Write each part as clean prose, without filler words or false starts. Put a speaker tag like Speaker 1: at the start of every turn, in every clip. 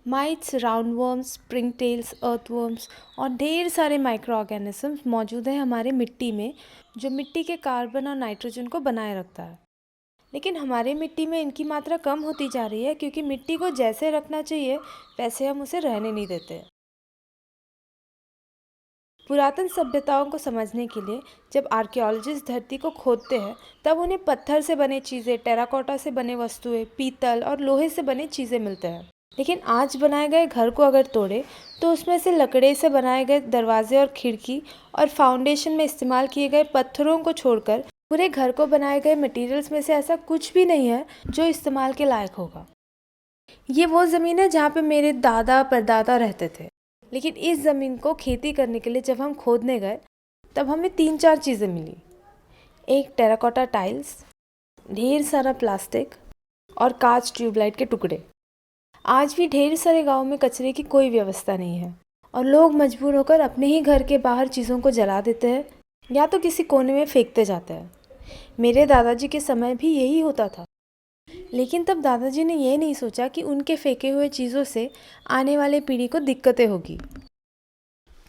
Speaker 1: Mites, राउंडवर्म्स, स्प्रिंगटेल्स, earthworms और ढेर सारे माइक्रो ऑर्गेनिजम्स मौजूद हैं हमारे मिट्टी में, जो मिट्टी के कार्बन और नाइट्रोजन को बनाए रखता है। लेकिन हमारे मिट्टी में इनकी मात्रा कम होती जा रही है, क्योंकि मिट्टी को जैसे रखना चाहिए वैसे हम उसे रहने नहीं देते। पुरातन सभ्यताओं को समझने के लिए जब आर्कियोलॉजिस्ट धरती को खोदते हैं, तब उन्हें पत्थर से बने चीज़ें, टेराकोटा से बने वस्तुएं, पीतल और लोहे से बने चीज़ें मिलते हैं। लेकिन आज बनाए गए घर को अगर तोड़े तो उसमें से लकड़ी से बनाए गए दरवाजे और खिड़की और फाउंडेशन में इस्तेमाल किए गए पत्थरों को छोड़कर पूरे घर को बनाए गए मटेरियल्स में से ऐसा कुछ भी नहीं है जो इस्तेमाल के लायक होगा। ये वो ज़मीन है जहाँ पे मेरे दादा परदादा रहते थे। लेकिन इस ज़मीन को खेती करने के लिए जब हम खोदने गए, तब हमें 3-4 चीज़ें मिली। एक टेराकोटा टाइल्स, ढेर सारा प्लास्टिक और कांच ट्यूबलाइट के टुकड़े। आज भी ढेर सारे गाँव में कचरे की कोई व्यवस्था नहीं है और लोग मजबूर होकर अपने ही घर के बाहर चीज़ों को जला देते हैं या तो किसी कोने में फेंकते जाते हैं। मेरे दादाजी के समय भी यही होता था। लेकिन तब दादाजी ने ये नहीं सोचा कि उनके फेंके हुए चीज़ों से आने वाले पीढ़ी को दिक्कतें होगी।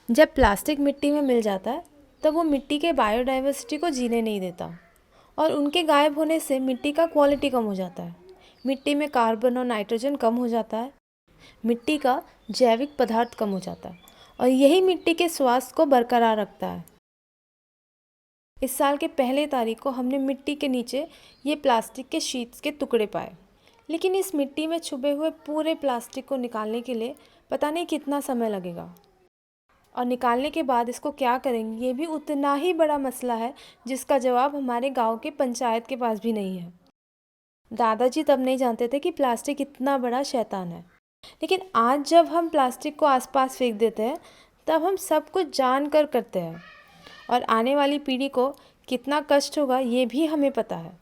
Speaker 1: जब प्लास्टिक मिट्टी में मिल जाता है, तब वो मिट्टी के बायोडाइवर्सिटी को जीने नहीं देता और उनके गायब होने से मिट्टी का क्वालिटी कम हो जाता है। मिट्टी में कार्बन और नाइट्रोजन कम हो जाता है, मिट्टी का जैविक पदार्थ कम हो जाता है और यही मिट्टी के स्वास्थ्य को बरकरार रखता है। इस साल के पहले तारीख को हमने मिट्टी के नीचे ये प्लास्टिक के शीट्स के टुकड़े पाए। लेकिन इस मिट्टी में छुपे हुए पूरे प्लास्टिक को निकालने के लिए पता नहीं कितना समय लगेगा, और निकालने के बाद इसको क्या करेंगे ये भी उतना ही बड़ा मसला है, जिसका जवाब हमारे गांव के पंचायत के पास भी नहीं है। दादाजी तब नहीं जानते थे कि प्लास्टिक इतना बड़ा शैतान है। लेकिन आज जब हम प्लास्टिक को आसपास फेंक देते हैं, तब हम सब कुछ जान कर करते हैं और आने वाली पीढ़ी को कितना कष्ट होगा ये भी हमें पता है।